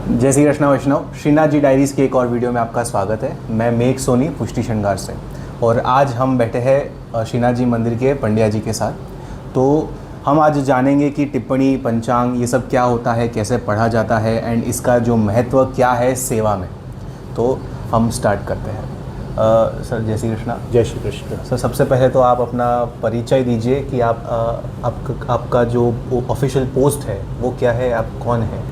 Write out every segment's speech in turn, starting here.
जय श्री कृष्णा वैष्णव। श्रीनाथ जी डायरीज़ के एक और वीडियो में आपका स्वागत है। मैं मेघ सोनी पुष्टि श्रृंगार से, और आज हम बैठे हैं श्रीनाथ जी मंदिर के पंड्या जी के साथ। तो हम आज जानेंगे कि टिप्पणी, पंचांग, ये सब क्या होता है, कैसे पढ़ा जाता है एंड इसका जो महत्व क्या है सेवा में। तो हम स्टार्ट करते हैं। सर जय श्री कृष्णा। जय श्री कृष्ण। सर सबसे पहले तो आप अपना परिचय दीजिए कि आपका जो ऑफिशियल पोस्ट है वो क्या है, आप कौन हैं?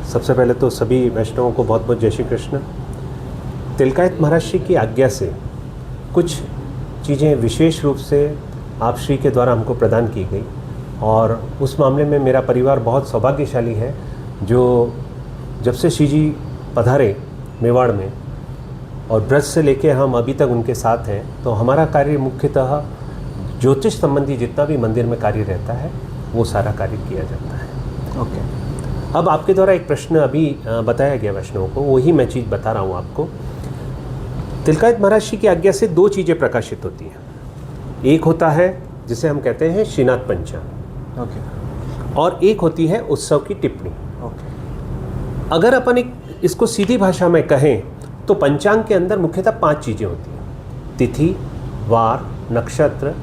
सबसे पहले तो सभी वैष्णवों को बहुत बहुत जय श्री कृष्ण। तिलकायत महाराज श्री की आज्ञा से कुछ चीज़ें विशेष रूप से आप श्री के द्वारा हमको प्रदान की गई, और उस मामले में मेरा परिवार बहुत सौभाग्यशाली है जो जब से श्री जी पधारे मेवाड़ में और ब्रज से लेके हम अभी तक उनके साथ हैं, तो हमारा कार्य मुख्यतः ज्योतिष संबंधी जितना भी मंदिर में कार्य रहता है वो सारा कार्य किया जाता है। ओके। अब आपके द्वारा एक प्रश्न अभी बताया गया वैष्णवों को, वही मैं चीज़ बता रहा हूँ आपको। तिलकायत महाराज श्री की आज्ञा से दो चीज़ें प्रकाशित होती हैं। एक होता है जिसे हम कहते हैं श्रीनाथ पंचांग, ओके, और एक होती है उत्सव की टिप्पणी। ओके। अगर अपन इसको सीधी भाषा में कहें तो पंचांग के अंदर मुख्यतः 5 चीज़ें होती हैं: तिथि, वार, नक्षत्र,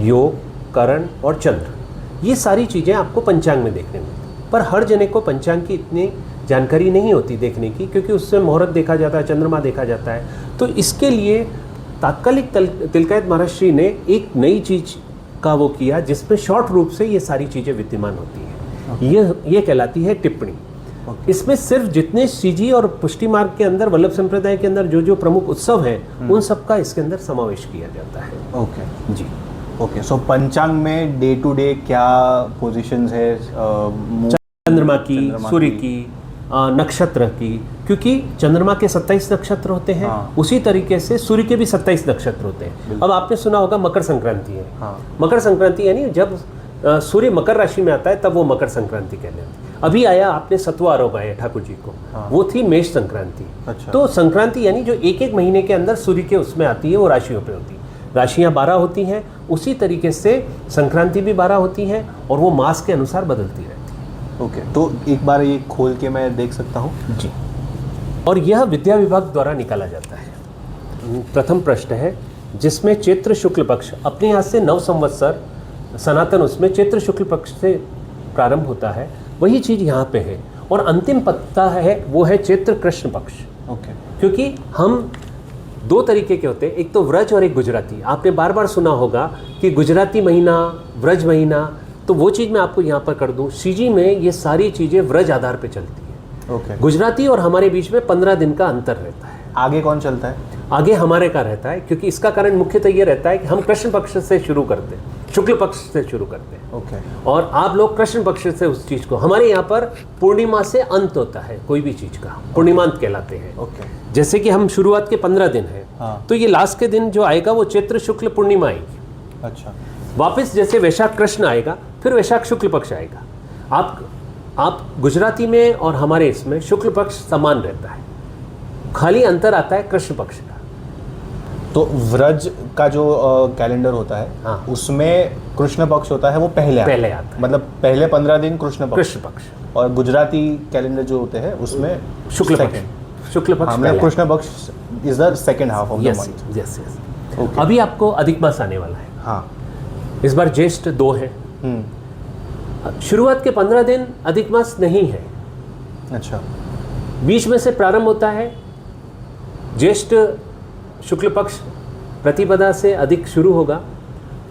योग, करण और चंद्र। ये सारी चीज़ें आपको पंचांग में देखने मिलती, पर हर जने को पंचांग की इतनी जानकारी नहीं होती देखने की, क्योंकि उससे मुहूर्त देखा जाता है, चंद्रमा देखा जाता है। तो इसके लिए तात्कालिक तिलकायत महाराज श्री ने एक नई चीज़ का वो किया जिसमें शॉर्ट रूप से ये सारी चीज़ें विद्यमान होती हैं। ये कहलाती है टिप्पणी। इसमें सिर्फ जितने श्रीजी और पुष्टि मार्ग के अंदर, वल्लभ संप्रदाय के अंदर जो जो प्रमुख उत्सव हैं उन सब का इसके अंदर समावेश किया जाता है। ओके जी। ओके। सो पंचांग में डे टू डे क्या पोजीशंस है? चंद्रमा की, सूर्य की, नक्षत्र की, क्योंकि चंद्रमा के 27 नक्षत्र होते हैं। हाँ। उसी तरीके से सूर्य के भी 27 नक्षत्र होते हैं। अब आपने सुना होगा मकर संक्रांति है। हाँ। मकर संक्रांति यानी जब सूर्य मकर राशि में आता है तब वो मकर संक्रांति कहते हैं। अभी आया आपने सतवा आरोप आया ठाकुर जी को। हाँ। वो थी मेष संक्रांति। अच्छा। तो संक्रांति यानी जो एक एक महीने के अंदर सूर्य के उसमें आती है, वो राशियों पे होती है। राशियाँ 12 होती हैं, उसी तरीके से संक्रांति भी 12 होती है, और वो मास के अनुसार बदलती रहती है। ओके। तो एक बार ये खोल के मैं देख सकता हूँ? जी। और यह विद्या विभाग द्वारा निकाला जाता है। प्रथम प्रश्न है जिसमें चैत्र शुक्ल पक्ष, अपने यहाँ से 9 संवत्सर सनातन उसमें चैत्र शुक्ल पक्ष से प्रारंभ होता है, वही चीज़ यहाँ पे है। और अंतिम पत्ता है वो है चैत्र कृष्ण पक्ष। ओके। क्योंकि हम 2 तरीके के होते हैं, एक तो व्रज और एक गुजराती। आपने बार बार सुना होगा कि गुजराती महीना, व्रज महीना, तो वो चीज़ मैं आपको यहाँ पर कर दूँ। श्रीजी में ये सारी चीज़ें व्रज आधार पे चलती है। ओके। गुजराती और हमारे बीच में 15 दिन का अंतर रहता है। आगे कौन चलता है? आगे हमारे का रहता है, क्योंकि इसका कारण मुख्यतः ये रहता है कि हम कृष्ण पक्ष से शुरू करते हैं, शुक्ल पक्ष से शुरू करते हैं। ओके। और आप लोग कृष्ण पक्ष से उस चीज़ को, हमारे यहाँ पर पूर्णिमा से अंत होता है कोई भी चीज़ का, पूर्णिमांत कहलाते हैं। ओके। जैसे कि हम शुरुआत के 15 दिन है, हाँ। तो ये लास्ट के दिन जो आएगा वो चैत्र शुक्ल पूर्णिमा आएगी। अच्छा। वापस जैसे वैशाख कृष्ण आएगा, फिर वैशाख शुक्ल पक्ष आएगा। आप गुजराती में और हमारे इसमें शुक्ल पक्ष समान रहता है, खाली अंतर आता है कृष्ण पक्ष का। तो व्रज का जो कैलेंडर होता है, हाँ, उसमें कृष्ण पक्ष होता है, वो पहले आता है। मतलब पहले 15 दिन कृष्ण पक्ष। और गुजराती कैलेंडर जो होते हैं उसमें शुक्ल पक्ष। शुक्ल पक्ष कृष्ण पक्ष is the second half of the month. Yes. अभी आपको अधिक मास आने वाला है। हाँ। इस बार ज्येष्ठ 2 है। शुरुआत के 15 दिन अधिक मास नहीं है। अच्छा। बीच में से प्रारंभ होता है ज्येष्ठ शुक्ल पक्ष, प्रतिपदा से अधिक शुरू होगा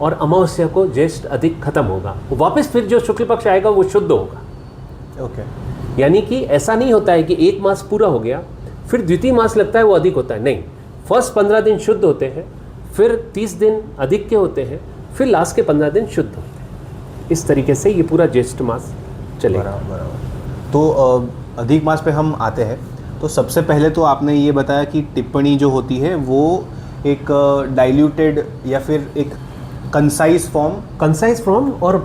और अमावस्या को ज्येष्ठ अधिक खत्म होगा। वापस फिर जो शुक्ल पक्ष आएगा वो शुद्ध होगा। ओके। यानी कि ऐसा नहीं होता है कि एक मास पूरा हो गया फिर द्वितीय मास लगता है वो अधिक होता है, नहीं। फर्स्ट 15 दिन शुद्ध होते हैं, फिर 30 दिन अधिक के होते हैं, फिर लास्ट के 15 दिन शुद्ध होते हैं। इस तरीके से ये पूरा ज्येष्ठ मास चलेगा। बराबर। तो अधिक मास पे हम आते हैं। तो सबसे पहले तो आपने ये बताया कि टिप्पणी जो होती है वो एक डाइल्यूटेड या फिर एक कंसाइज फॉर्म और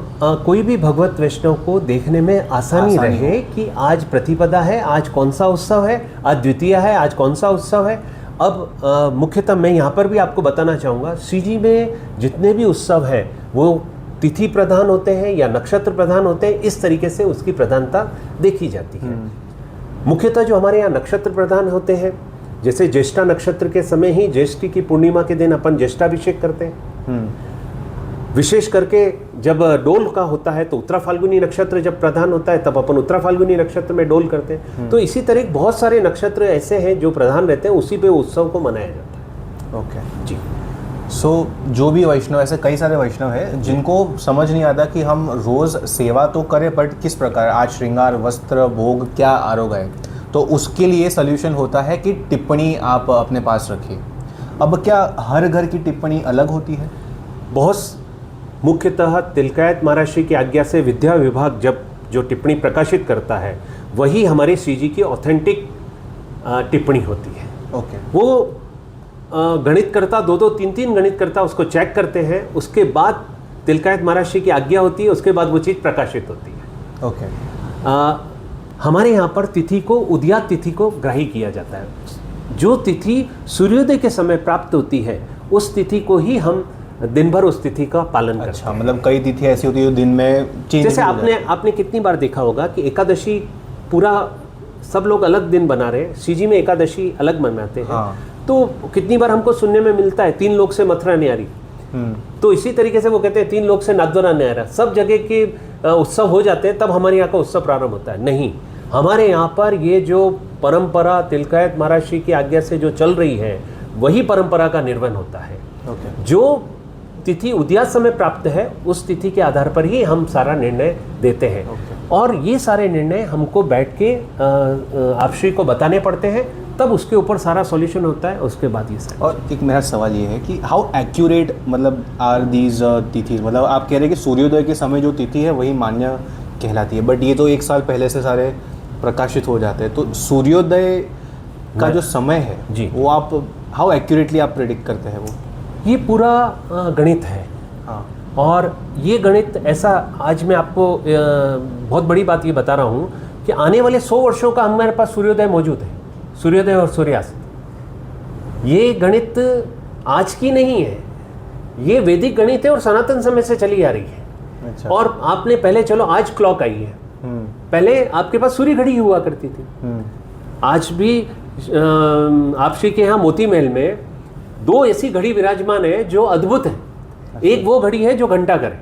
कोई भी भगवत वैष्णव को देखने में आसानी रहे कि आज प्रतिपदा है, आज कौन सा उत्सव है, आज द्वितीया है, आज कौन सा उत्सव है। अब मुख्यतः मैं यहाँ पर भी आपको बताना चाहूँगा, श्रीजी में जितने भी उत्सव हैं वो तिथि प्रधान होते हैं या नक्षत्र प्रधान होते हैं, इस तरीके से उसकी प्रधानता देखी जाती है। मुख्यतः जो हमारे यहाँ नक्षत्र प्रधान होते हैं, जैसे ज्येष्ठा नक्षत्र के समय ही ज्येष्ठी की पूर्णिमा के दिन अपन ज्येष्ठाभिषेक करते हैं। विशेष करके जब डोल का होता है तो उत्तरा फाल्गुनी नक्षत्र जब प्रधान होता है तब अपन उत्तरा फाल्गुनी नक्षत्र में डोल करते हैं। तो इसी तरह बहुत सारे नक्षत्र ऐसे हैं जो प्रधान रहते हैं, उसी पे उत्सव को मनाया जाता है। ओके जी। सो जो भी वैष्णव, ऐसे कई सारे वैष्णव हैं जिनको समझ नहीं आता कि हम रोज़ सेवा तो करें बट किस प्रकार, आज श्रृंगार, वस्त्र, भोग क्या आरोग है, तो उसके लिए सल्यूशन होता है कि टिप्पणी आप अपने पास रखिए। अब क्या हर घर की टिप्पणी अलग होती है? बहुत मुख्यतः तिलकायत महाराज श्री की आज्ञा से विद्या विभाग जब जो टिप्पणी प्रकाशित करता है वही हमारे श्री जी की ऑथेंटिक टिप्पणी होती है। ओके। वो गणितकर्ता, दो तीन गणितकर्ता उसको चेक करते हैं, उसके बाद तिलकायत महाराज श्री की आज्ञा होती है, उसके बाद वो चीज़ प्रकाशित होती है। ओके। हमारे यहाँ पर तिथि को, उदयात तिथि को ग्राही किया जाता है। जो तिथि सूर्योदय के समय प्राप्त होती है उस तिथि को ही हम दिन भर उस तिथि का पालन करते हैं। मतलब कई तिथि ऐसी होती है जो दिन में चेंज, जैसे आपने कितनी बार देखा होगा कि एकादशी पूरा सब लोग अलग दिन बना रहे हैं, सीजी में एकादशी अलग मनाते हैं। हाँ। तो कितनी बार हमको सुनने में मिलता है 3 लोग से मथुरा न्यारी। तो इसी तरीके से वो कहते हैं 3 लोग से नाथद्वारा न्यारा। सब जगह के उत्सव हो जाते हैं तब हमारे यहाँ का उत्सव प्रारंभ होता है। नहीं, हमारे यहाँ पर ये जो परंपरा तिलकायत महाराज श्री की आज्ञा से जो चल रही है वही परंपरा का निर्वहन होता है। जो तिथि उदयात समय प्राप्त है उस तिथि के आधार पर ही हम सारा निर्णय देते हैं। और ये सारे निर्णय हमको बैठ के आप श्री को बताने पड़ते हैं, तब उसके ऊपर सारा सॉल्यूशन होता है। उसके बाद ये सारा। और एक मेरा सवाल ये है कि हाउ एक्यूरेट मतलब आर दीज तिथि, मतलब आप कह रहे हैं कि सूर्योदय के समय जो तिथि है वही मान्य कहलाती है, बट ये तो 1 साल पहले से सारे प्रकाशित हो जाते हैं। तो सूर्योदय का जो समय है जी, वो आप हाउ एक्यूरेटली आप प्रेडिक्ट करते हैं? वो ये पूरा गणित है। हाँ। और ये गणित ऐसा, आज मैं आपको बहुत बड़ी बात ये बता रहा हूँ कि आने वाले 100 वर्षों का हमारे पास सूर्योदय मौजूद है, सूर्योदय और सूर्यास्त। ये गणित आज की नहीं है, ये वैदिक गणित है और सनातन समय से चली आ रही है। अच्छा। और आपने पहले, चलो आज क्लॉक आई है, पहले आपके पास सूर्य घड़ी हुआ करती थी। आज भी आप श्री के यहाँ मोती महल में 2 ऐसी घड़ी विराजमान है जो अद्भुत है। एक वो घड़ी है जो घंटा घर है,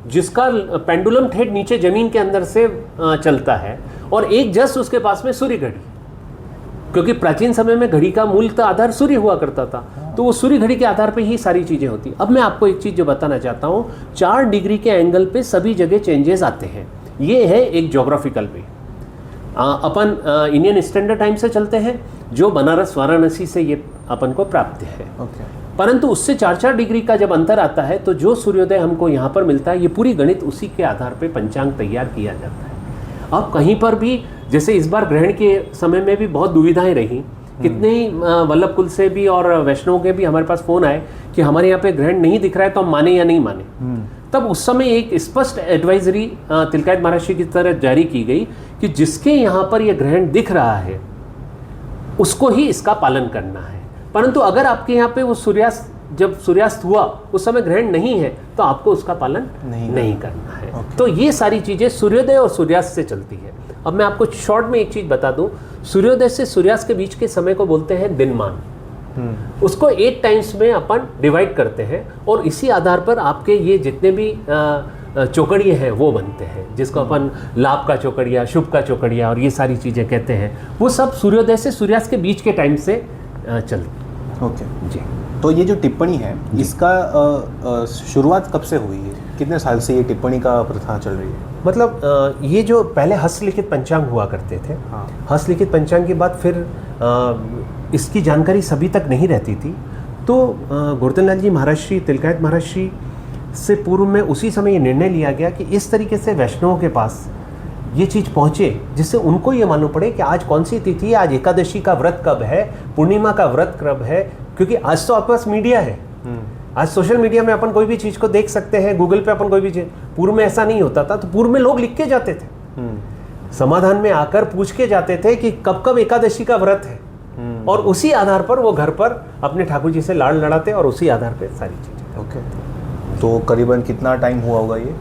जिसका पेंडुलम ठेठ नीचे जमीन के अंदर से चलता है, और एक जस्ट उसके पास में सूर्य घड़ी, क्योंकि प्राचीन समय में घड़ी का मूलतः आधार सूर्य हुआ करता था, तो वो सूर्य घड़ी के आधार पे ही सारी चीज़ें होती। अब मैं आपको एक चीज़ जो बताना चाहता हूँ, 4 डिग्री के एंगल पे सभी जगह चेंजेस आते हैं। ये है एक ज्योग्राफिकल वे। अपन इंडियन स्टैंडर्ड टाइम से चलते हैं, जो बनारस वाराणसी से ये अपन को प्राप्त है। परंतु उससे 4-4 डिग्री का जब अंतर आता है तो जो सूर्योदय हमको यहाँ पर मिलता है, ये पूरी गणित उसी के आधार पे पंचांग तैयार किया जाता है। अब कहीं पर भी, जैसे इस बार ग्रहण के समय में भी बहुत दुविधाएं रही, कितने ही वल्लभ कुल से भी और वैष्णवों के भी हमारे पास फोन आए कि हमारे यहाँ पे ग्रहण नहीं दिख रहा है तो हम माने या नहीं माने। तब उस समय एक स्पष्ट एडवाइजरी तिलकायत महाराज की तरफ जारी की गई कि जिसके यहाँ पर यह ग्रहण दिख रहा है उसको ही इसका पालन करना है। परंतु अगर आपके यहाँ पे वो सूर्यास्त, जब सूर्यास्त हुआ उस समय ग्रहण नहीं है, तो आपको उसका पालन नहीं करना है। तो ये सारी चीज़ें सूर्योदय और सूर्यास्त से चलती है। अब मैं आपको शॉर्ट में एक चीज़ बता दूं, सूर्योदय से सूर्यास्त के बीच के समय को बोलते हैं दिनमान। उसको 8 टाइम्स में अपन डिवाइड करते हैं और इसी आधार पर आपके ये जितने भी चौकड़िए हैं वो बनते हैं, जिसको अपन लाभ का चौकड़िया, शुभ का चौकड़िया और ये सारी चीज़ें कहते हैं। वो सब सूर्योदय से सूर्यास्त के बीच के टाइम से चलती। ओके जी। तो ये जो टिप्पणी है इसका शुरुआत कब से हुई है? कितने साल से ये टिप्पणी का प्रथा चल रही है? मतलब ये जो पहले हस्तलिखित पंचांग हुआ करते थे, हस्तलिखित पंचांग के बाद फिर इसकी जानकारी सभी तक नहीं रहती थी, तो गोवर्धन लाल जी महाराज श्री, तिलकायत महाराज श्री से पूर्व में उसी समय ये निर्णय लिया गया कि इस तरीके से वैष्णवों के पास ये चीज़ पहुँचे जिससे उनको ये मालूम पड़े कि आज कौन सी तिथि है, आज एकादशी का व्रत कब है, पूर्णिमा का व्रत कब है। क्योंकि आज तो आपके पास मीडिया है, आज सोशल मीडिया में अपन कोई भी चीज़ को देख सकते हैं, गूगल पे अपन कोई भी चीज़। पूर्व में ऐसा नहीं होता था, तो पूर्व में लोग लिख के जाते थे, समाधान में आकर पूछ के जाते थे कि कब कब एकादशी का व्रत है, और उसी आधार पर वो घर पर अपने ठाकुर जी से लाड़ लड़ाते और उसी आधार पर सारी चीज़ें। ओके। तो करीबन कितना टाइम हुआ होगा ये?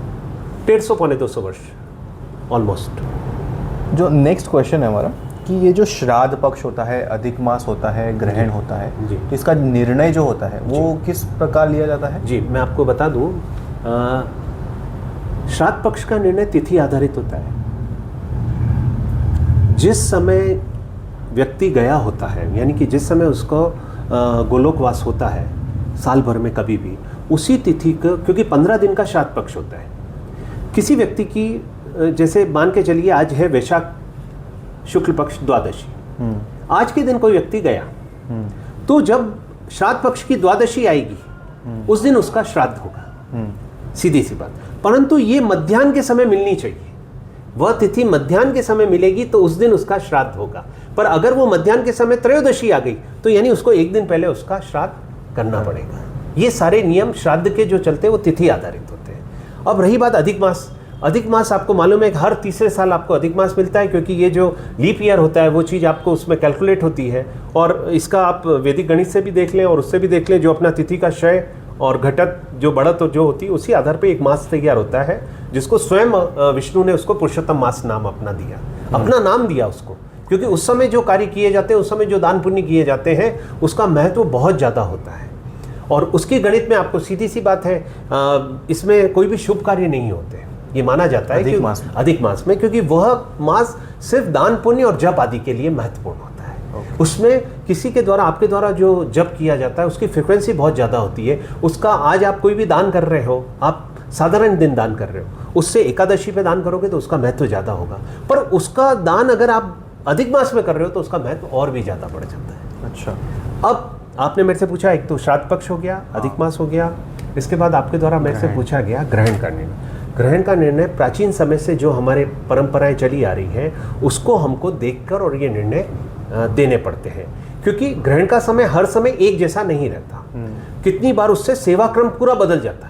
150 पौने 200 वर्ष ऑलमोस्ट। जो नेक्स्ट क्वेश्चन है हमारा कि ये जो श्राद्ध पक्ष होता है, अधिक मास होता है, ग्रहण होता है, जी। तो इसका निर्णय जो होता है वो किस प्रकार लिया जाता है? जी, मैं आपको बता दूं, श्राद्ध पक्ष का निर्णय तिथि आधारित होता है। जिस समय व्यक्ति गया होता है, यानी कि जिस समय उसको गोलोकवास होता है साल भर में कभी भी, उसी तिथि को, क्योंकि 15 दिन का श्राद्ध पक्ष होता है। किसी व्यक्ति की, जैसे मान के चलिए आज है वैशाख शुक्ल पक्ष द्वादशी, आज के दिन कोई व्यक्ति गया, तो जब श्राद्ध पक्ष की द्वादशी आएगी उस दिन उसका श्राद्ध होगा, सीधी सी बात। परंतु ये मध्याह्न के समय मिलनी चाहिए, वह तिथि मध्याह्न के समय मिलेगी तो उस दिन उसका श्राद्ध होगा। पर अगर वो मध्याह्न के समय त्रयोदशी आ गई तो यानी उसको एक दिन पहले उसका श्राद्ध करना पड़ेगा। ये सारे नियम श्राद्ध के जो चलते हैं वो तिथि आधारित होते हैं। अब रही बात अधिक मास, अधिक मास आपको मालूम है कि हर तीसरे साल आपको अधिक मास मिलता है, क्योंकि ये जो लीप ईयर होता है वो चीज़ आपको उसमें कैलकुलेट होती है। और इसका आप वैदिक गणित से भी देख लें और उससे भी देख लें, जो अपना तिथि का क्षय और घटत जो बढ़त जो होती है उसी आधार पे एक मास तैयार होता है, जिसको स्वयं विष्णु ने उसको पुरुषोत्तम मास नाम अपना दिया, अपना नाम दिया उसको, क्योंकि उस समय जो कार्य किए जाते हैं, उस समय जो दान पुण्य किए जाते हैं, उसका महत्व बहुत ज़्यादा होता है। और उसके गणित में आपको सीधी सी बात है, इसमें कोई भी शुभ कार्य नहीं होते, ये माना जाता है अधिक मास में, क्योंकि वह मास सिर्फ दान पुण्य और जप आदि के लिए महत्वपूर्ण होता है। उसमें किसी के द्वारा, आपके द्वारा जो जप किया जाता है उसकी फ्रिक्वेंसी बहुत ज़्यादा होती है। उसका आज आप कोई भी दान कर रहे हो, आप साधारण दिन दान कर रहे हो, उससे एकादशी पे दान करोगे तो उसका महत्व ज़्यादा होगा। पर उसका दान अगर आप अधिक मास में कर रहे हो तो उसका महत्व और भी ज़्यादा बढ़ जाता है। अच्छा, अब आपने मेरे से पूछा, एक तो श्राद्ध पक्ष हो गया, अधिक मास हो गया, इसके बाद आपके द्वारा मेरे से पूछा गया ग्रहण का निर्णय। ग्रहण का निर्णय प्राचीन समय से जो हमारे परंपराएं चली आ रही हैं उसको हमको देखकर और ये निर्णय देने पड़ते हैं, क्योंकि ग्रहण का समय हर समय एक जैसा नहीं रहता। कितनी बार उससे सेवा क्रम पूरा बदल जाता है।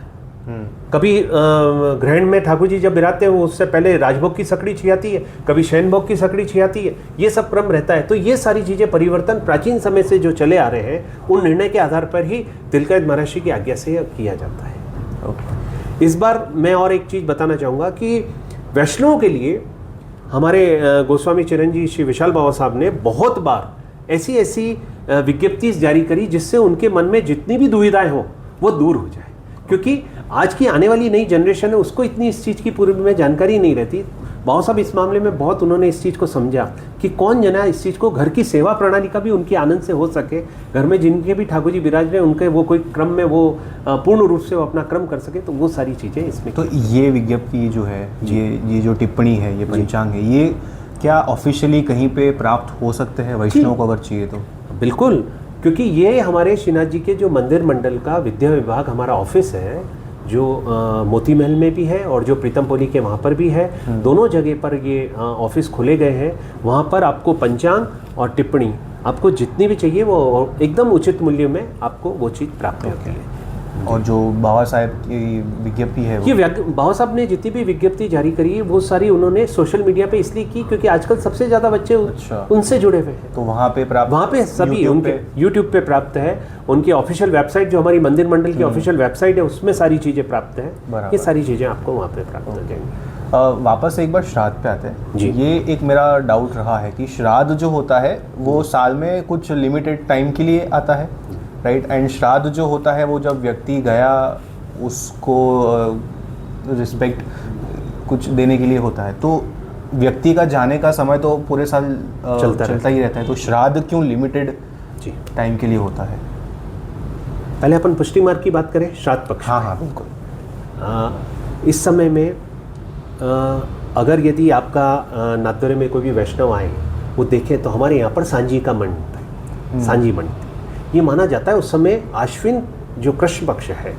कभी ग्रहण में ठाकुर जी जब बिराते हैं वो उससे पहले राजभोग की सकड़ी छियाती है, कभी शयन भोग की सकड़ी छियाती है, ये सब क्रम रहता है। तो ये सारी चीज़ें परिवर्तन प्राचीन समय से जो चले आ रहे हैं उन निर्णय के आधार पर ही तिलकायत महर्षि की आज्ञा से किया जाता है। इस बार मैं और एक चीज़ बताना चाहूँगा कि वैष्णवों के लिए हमारे गोस्वामी चिरंजीव श्री विशाल बाबा साहब ने बहुत बार ऐसी ऐसी विज्ञप्ति जारी करी जिससे उनके मन में जितनी भी दुविधाएं हो वो दूर हो जाए, क्योंकि आज की आने वाली नई जनरेशन है उसको इतनी इस चीज़ की पूर्व में जानकारी नहीं रहती। बाबा साहब इस मामले में बहुत उन्होंने इस चीज़ को समझा कि कौन जना इस चीज़ को, घर की सेवा प्रणाली का भी उनके आनंद से हो सके, घर में जिनके भी ठाकुर जी विराज रहे उनके वो कोई क्रम में वो पूर्ण रूप से वो अपना क्रम कर सके, तो वो सारी चीज़ें इसमें। तो ये विज्ञप्ति जो है, ये जो टिप्पणी है, ये पंचांग है, ये क्या ऑफिशियली कहीं पे प्राप्त हो सकते हैं वैष्णव को अगर चाहिए तो? बिल्कुल, क्योंकि ये हमारे श्रीनाथ जी के जो मंदिर मंडल का विद्या विभाग हमारा ऑफिस है, जो मोती महल में भी है और जो प्रीतमपोली के वहाँ पर भी है, दोनों जगह पर ये ऑफिस खोले गए हैं। वहाँ पर आपको पंचांग और टिप्पणी आपको जितनी भी चाहिए वो एकदम उचित मूल्य में आपको वो चीज़ प्राप्त होती है। और जो बाबा साहब की विज्ञप्ति है, ये बाबा साहब ने जितनी भी विज्ञप्ति जारी करी है वो सारी उन्होंने सोशल मीडिया पे इसलिए की क्योंकि आजकल सबसे ज़्यादा बच्चे उनसे जुड़े हुए हैं। तो वहाँ पे प्राप्त, वहाँ पे सभी उनके यूट्यूब पे प्राप्त है, उनकी ऑफिशियल वेबसाइट जो हमारी मंदिर मंडल की ऑफिशियल वेबसाइट है उसमें सारी चीज़ें प्राप्त हैं। ये सारी चीज़ें आपको वहाँ पे प्राप्त हो जाएंगी। वापस एक बार श्राद्ध पे आते हैं जी। ये एक मेरा डाउट रहा है कि श्राद्ध जो होता है वो साल में कुछ लिमिटेड टाइम के लिए आता है, राइट? एंड श्राद्ध जो होता है वो जब व्यक्ति गया उसको रिस्पेक्ट कुछ देने के लिए होता है, तो व्यक्ति का जाने का समय तो पूरे साल चलता ही रहता है, तो श्राद्ध क्यों लिमिटेड टाइम के लिए होता है? पहले अपन पुष्टि मार्ग की बात करें, श्राद्ध पक्ष। हाँ बिल्कुल। इस समय में अगर यदि आपका नाथद्वारे में कोई भी वैष्णव आए वो देखे तो हमारे यहाँ पर सांझी का मंड होता है, सांझी मंड। ये माना जाता है उस समय आश्विन जो कृष्ण पक्ष है,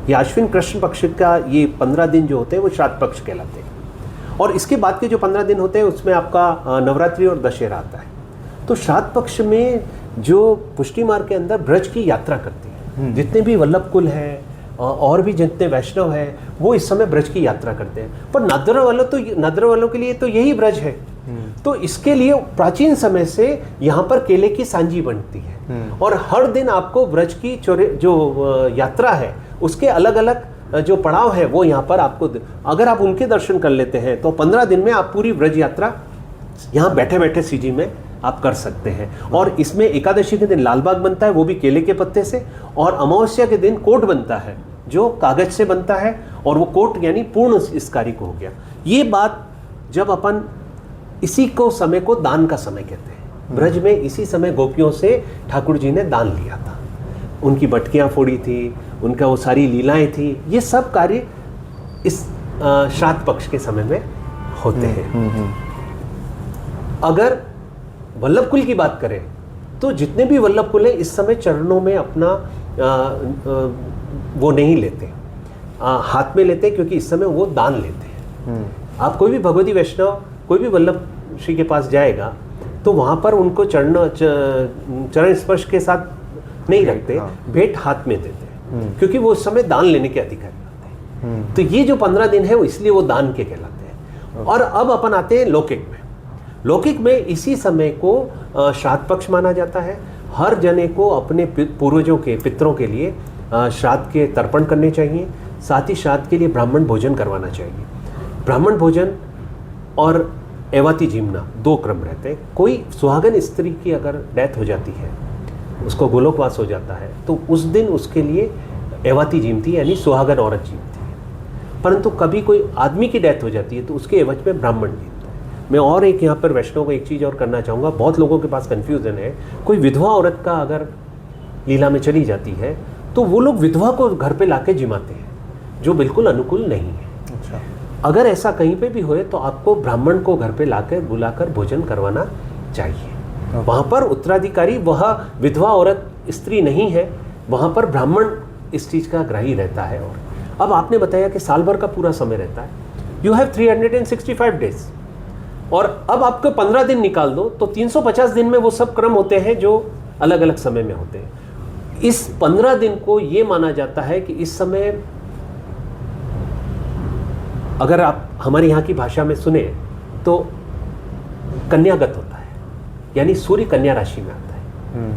ये आश्विन कृष्ण पक्ष का ये 15 दिन जो होते हैं वो श्राद्ध पक्ष कहलाते हैं। और इसके बाद के जो 15 दिन होते हैं उसमें आपका नवरात्रि और दशहरा आता है। तो श्राद्ध पक्ष में जो पुष्टि मार्ग के अंदर ब्रज की यात्रा करती है, जितने भी वल्लभ कुल हैं और भी जितने वैष्णव हैं वो इस समय ब्रज की यात्रा करते हैं। पर नादर वालों के लिए तो यही ब्रज है, तो इसके लिए प्राचीन समय से यहाँ पर केले की सांझी बनती है और हर दिन आपको ब्रज की जो यात्रा है उसके अलग अलग जो पड़ाव है वो यहाँ पर आपको, अगर आप उनके दर्शन कर लेते हैं तो 15 दिन में आप पूरी व्रज यात्रा यहाँ बैठे बैठे सीजी में आप कर सकते हैं। और इसमें एकादशी के दिन लाल बाग बनता है, वो भी केले के पत्ते से, और अमावस्या के दिन कोट बनता है जो कागज से बनता है, और वो कोट यानी पूर्ण इस कार्य को हो गया। ये बात जब अपन इसी को समय को दान का समय कहते हैं, ब्रज में इसी समय गोपियों से ठाकुर जी ने दान लिया था, उनकी बटकियाँ फोड़ी थी, उनका वो सारी लीलाएं थी, ये सब कार्य इस श्राद्ध पक्ष के समय में होते हैं। अगर वल्लभ कुल की बात करें तो जितने भी वल्लभ कुल हैं इस समय चरणों में अपना वो नहीं लेते, हाथ में लेते, क्योंकि इस समय वो दान लेते हैं। आप कोई भी भगवती वैष्णव कोई भी वल्लभ श्री के पास जाएगा तो वहाँ पर उनको चरण स्पर्श के साथ नहीं रखते, भेंट हाथ में देते हैं, क्योंकि वो उस समय दान लेने के अधिकारी होते हैं। तो ये जो 15 दिन है वो इसलिए वो दान के कहलाते हैं। और अब अपन आते हैं लौकिक में। लौकिक में इसी समय को श्राद्ध पक्ष माना जाता है। हर जने को अपने पूर्वजों के, पितरों के लिए श्राद्ध के तर्पण करने चाहिए, साथ ही श्राद्ध के लिए ब्राह्मण भोजन करवाना चाहिए। ब्राह्मण भोजन और एवाती जीमना 2 क्रम रहते हैं। कोई सुहागन स्त्री की अगर डेथ हो जाती है, उसको गोलोकवास हो जाता है, तो उस दिन उसके लिए एवाती जीमती यानी सुहागन औरत जीमती है। परंतु कभी कोई आदमी की डेथ हो जाती है तो उसके एवज में ब्राह्मण जीमता है। मैं और एक यहाँ पर वैष्णव को एक चीज़ और करना चाहूँगा, बहुत लोगों के पास कन्फ्यूज़न है। कोई विधवा औरत का अगर लीला में चली जाती है तो वो लोग विधवा को घर पे लाके जिमाते हैं, जो बिल्कुल अनुकूल नहीं है। अच्छा। अगर ऐसा कहीं पे भी होए तो आपको ब्राह्मण को घर पे लाकर बुलाकर भोजन करवाना चाहिए। वहाँ पर उत्तराधिकारी वह विधवा औरत स्त्री नहीं है, वहाँ पर ब्राह्मण इस चीज़ का ग्राही रहता है। और अब आपने बताया कि साल भर का पूरा समय रहता है, यू हैव 365 डेज, और अब आपको 15 दिन निकाल दो तो 350 दिन में वो सब क्रम होते हैं जो अलग अलग समय में होते हैं। इस 15 दिन को ये माना जाता है कि इस समय, अगर आप हमारे यहाँ की भाषा में सुने तो कन्यागत होता है, यानी सूर्य कन्या राशि में आता है,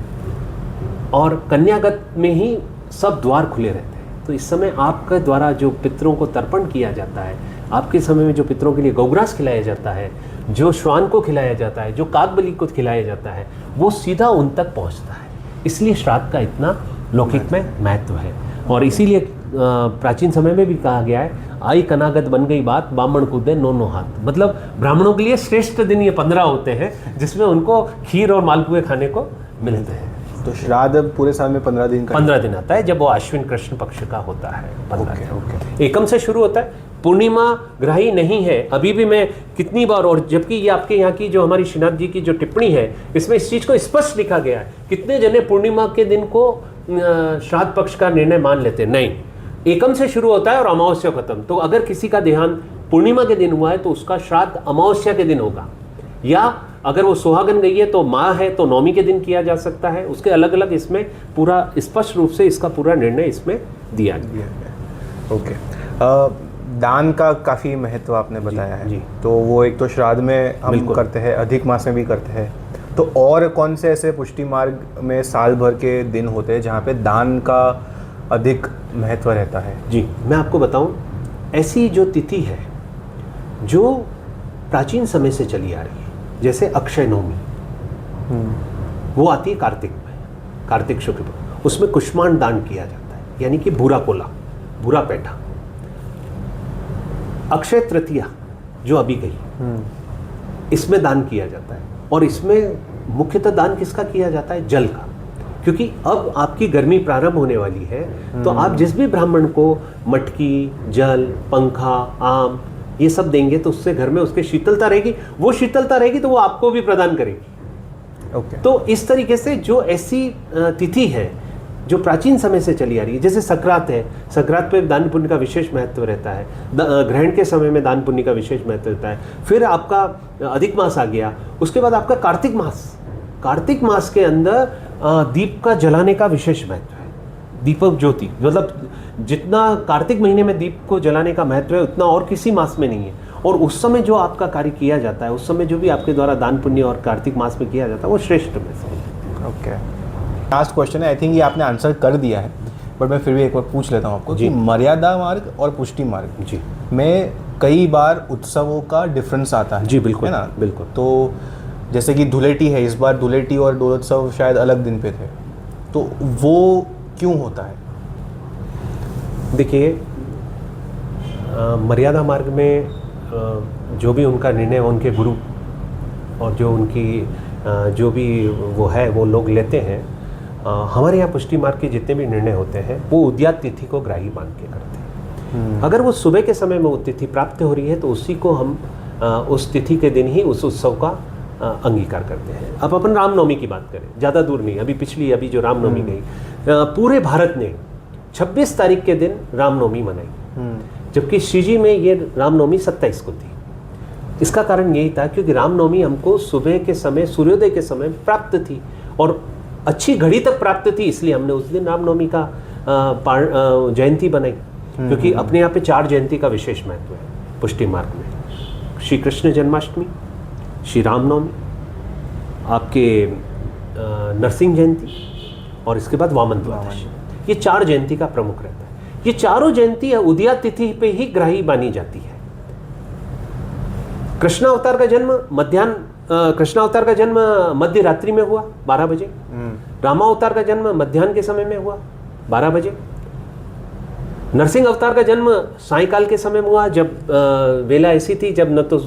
और कन्यागत में ही सब द्वार खुले रहते हैं। तो इस समय आपके द्वारा जो पितरों को तर्पण किया जाता है, आपके समय में जो पितरों के लिए गौग्रास खिलाया जाता है, जो श्वान को खिलाया जाता है, जो काकबली को खिलाया जाता है, वो सीधा उन तक पहुंचता है। इसलिए श्राद्ध का इतना लौकिक में महत्व है। और इसीलिए प्राचीन समय में भी कहा गया है, आई कनागत बन गई बात, बामण कूदे 9 हाथ। मतलब ब्राह्मणों के लिए श्रेष्ठ दिन ये 15 होते हैं जिसमें उनको खीर और मालपुए खाने को मिलते हैं। तो श्राद्ध पूरे साल में 15 दिन का 15 दिन आता है, जब वो अश्विन कृष्ण पक्ष का होता है। 15 दिन। ओके। एकम से शुरू होता है, पूर्णिमा ग्राही नहीं है। अभी भी मैं कितनी बार, और जबकि ये आपके यहाँ की जो हमारी श्रीनाथ जी की जो टिप्पणी है, इसमें इस चीज़ को स्पष्ट लिखा गया है। कितने जने पूर्णिमा के दिन को श्राद्ध पक्ष का निर्णय मान लेते हैं? नहीं, एकम से शुरू होता है और अमावस्या खत्म। तो अगर किसी का देहांत पूर्णिमा के दिन हुआ है तो उसका श्राद्ध अमावस्या के दिन होगा, या अगर वो सुहागन गई है तो माँ है तो नौमी के दिन किया जा सकता है। उसके अलग अलग इसमें पूरा स्पष्ट रूप से इसका पूरा निर्णय इसमें दिया गया। ओके। दान का काफ़ी महत्व आपने बताया है। जी। तो वो एक तो श्राद्ध में हम करते हैं, अधिक मास में भी करते हैं, तो और कौन से ऐसे पुष्टि मार्ग में साल भर के दिन होते हैं जहाँ पे दान का अधिक महत्व रहता है? जी, मैं आपको बताऊं, ऐसी जो तिथि है जो प्राचीन समय से चली आ रही है, जैसे अक्षय नवमी, वो आती है कार्तिक में, कार्तिक शुक्ल, उसमें कुष्मांड दान किया जाता है, यानी कि भूरा कोला, भूरा पैठा। अक्षय तृतीया जो अभी गई, इसमें दान किया जाता है, और इसमें मुख्यतः दान किसका किया जाता है? जल का, क्योंकि अब आपकी गर्मी प्रारंभ होने वाली है। तो आप जिस भी ब्राह्मण को मटकी, जल, पंखा, आम ये सब देंगे तो उससे घर में उसके शीतलता रहेगी, वो शीतलता रहेगी तो वो आपको भी प्रदान करेगी। ओके। तो इस तरीके से जो ऐसी तिथि है जो प्राचीन समय से चली आ रही है, जैसे संक्रांत है, संक्रांत पे दान पुण्य का विशेष महत्व रहता है, ग्रहण के समय में दान पुण्य का विशेष महत्व रहता है। फिर आपका अधिक मास आ गया, उसके बाद आपका कार्तिक मास, कार्तिक मास के अंदर दीप का जलाने का विशेष महत्व है। दीपक ज्योति, मतलब जितना कार्तिक महीने में दीप को जलाने का महत्व है उतना और किसी मास में नहीं है। और उस समय जो आपका कार्य किया जाता है, उस समय जो भी आपके द्वारा दान पुण्य और कार्तिक मास में किया जाता है वो श्रेष्ठ में से। ओके। लास्ट क्वेश्चन है, आई थिंक ये आपने आंसर कर दिया है, पर मैं फिर भी एक बार पूछ लेता हूँ आपको जी। कि मर्यादा मार्ग और पुष्टि मार्ग जी में कई बार उत्सवों का डिफरेंस आता है। जी, बिल्कुल, है ना? बिल्कुल। तो जैसे कि धुलेटी है, इस बार धुलेटी और डोलोत्सव शायद अलग दिन पे थे, तो वो क्यों होता है? देखिए, मर्यादा मार्ग में जो भी उनका निर्णय उनके गुरु और जो उनकी जो भी वो लोग लेते हैं, हमारे यहाँ पुष्टि मार्ग के जितने भी निर्णय होते हैं वो उद्यात तिथि को ग्राही मान के करते हैं। अगर वो सुबह के समय में वो तिथि प्राप्त हो रही है तो उसी को हम उस तिथि के दिन ही उस उत्सव का अंगीकार करते हैं। अब अपन रामनवमी की बात करें, ज़्यादा दूर नहीं, अभी जो रामनवमी गई, पूरे भारत ने 26 तारीख के दिन रामनवमी मनाई, जबकि श्रीजी में ये रामनवमी 27 को थी। इसका कारण यही था क्योंकि रामनवमी हमको सुबह के समय, सूर्योदय के समय प्राप्त थी और अच्छी घड़ी तक प्राप्त थी, इसलिए हमने उस दिन रामनवमी का जयंती बनाई। क्योंकि अपने यहाँ पे 4 जयंती का विशेष महत्व है पुष्टि मार्ग में। श्री कृष्ण जन्माष्टमी, श्री रामनवमी, आपके नरसिंह जयंती और इसके बाद वामन द्वादशी। ये 4 जयंती का प्रमुख रहता है। ये चारों जयंती उदया तिथि पे ही ग्राही मानी जाती है। कृष्णावतार का जन्म मध्य रात्रि में हुआ 12 बजे। रामावतार का जन्म मध्याह्न के समय में हुआ 12 बजे। नरसिंह अवतार का जन्म सायकाल के समय में हुआ, जब वेला ऐसी थी जब न तो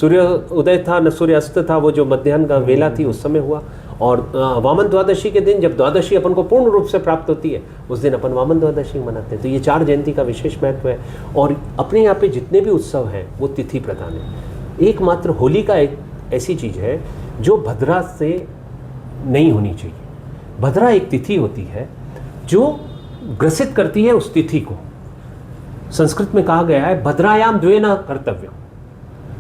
सूर्य उदय था न सूर्य अस्त था, वो जो मध्याह्न का वेला थी उस समय हुआ। और वामन द्वादशी के दिन, जब द्वादशी अपन को पूर्ण रूप से प्राप्त होती है, उस दिन अपन वामन द्वादशी मनाते हैं। तो ये 4 जयंती का विशेष महत्व है। और अपने यहाँ पे जितने भी उत्सव हैं वो तिथि प्रधान है। एकमात्र होली का एक ऐसी चीज़ है जो भद्रा से नहीं होनी चाहिए। भद्रा एक तिथि होती है जो ग्रसित करती है उस तिथि को। संस्कृत में कहा गया है भद्रायाम द्वेन कर्तव्यम।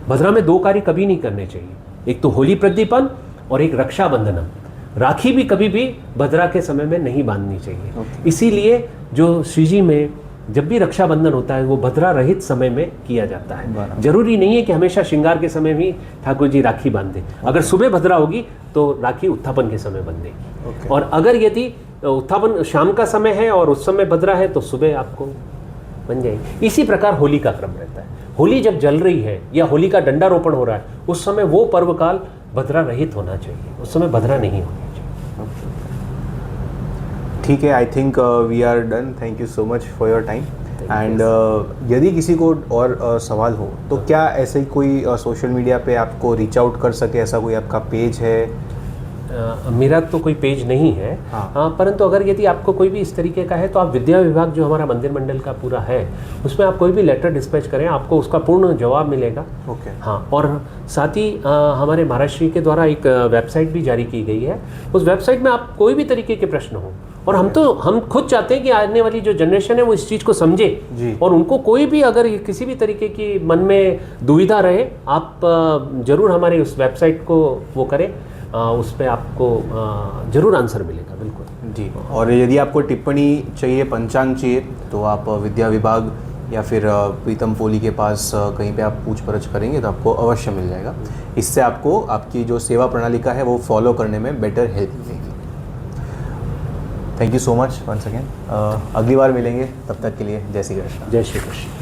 भद्रा में 2 कार्य कभी नहीं करने चाहिए, एक तो होली प्रदीपन और एक रक्षाबंधनम। राखी भी कभी भी भद्रा के समय में नहीं बांधनी चाहिए। इसीलिए जो श्रीजी में जब भी रक्षाबंधन होता है वो भद्रा रहित समय में किया जाता है। जरूरी नहीं है कि हमेशा श्रृंगार के समय भी ठाकुर जी राखी बांधे। अगर सुबह भद्रा होगी तो राखी उत्थापन के समय बंधेगी। और अगर यदि उत्थापन शाम का समय है और उस समय भद्रा है तो सुबह आपको बन जाएगी। इसी प्रकार होली का क्रम रहता है। होली जब जल रही है या होली का डंडारोपण हो रहा है, उस समय वो पर्व काल भद्रा रहित होना चाहिए, उस समय भद्रा नहीं होनी चाहिए। ठीक है, I think we are done. Thank you so much for your time. And यदि किसी को और सवाल हो तो क्या ऐसे ही कोई सोशल मीडिया पे आपको रीच आउट कर सके, ऐसा कोई आपका पेज है? मेरा तो कोई पेज नहीं है। परंतु अगर यदि आपको कोई भी इस तरीके का है तो आप विद्या विभाग जो हमारा मंदिर मंडल का पूरा है उसमें आप कोई भी लेटर डिस्पैच करें, आपको उसका पूर्ण जवाब मिलेगा। हाँ, और साथ ही हमारे महाराष्ट्र के द्वारा एक वेबसाइट भी जारी की गई है। उस वेबसाइट में आप कोई भी तरीके के प्रश्न हो, और हम खुद चाहते हैं कि आने वाली जो जनरेशन है वो इस चीज़ को समझे, और उनको कोई भी अगर किसी भी तरीके की मन में दुविधा रहे, आप जरूर हमारे उस वेबसाइट को वो करें, उस पर आपको जरूर आंसर मिलेगा। बिल्कुल जी। और यदि आपको टिप्पणी चाहिए, पंचांग चाहिए, तो आप विद्या विभाग या फिर प्रीतम पोली के पास कहीं पे आप पूछ-परछ करेंगे तो आपको अवश्य मिल जाएगा। इससे आपको आपकी जो सेवा प्रणालिका है वो फॉलो करने में बेटर हेल्प मिलेगी। Thank you so much once again. अगली बार मिलेंगे, तब तक के लिए जय श्री कृष्ण। जय श्री कृष्ण।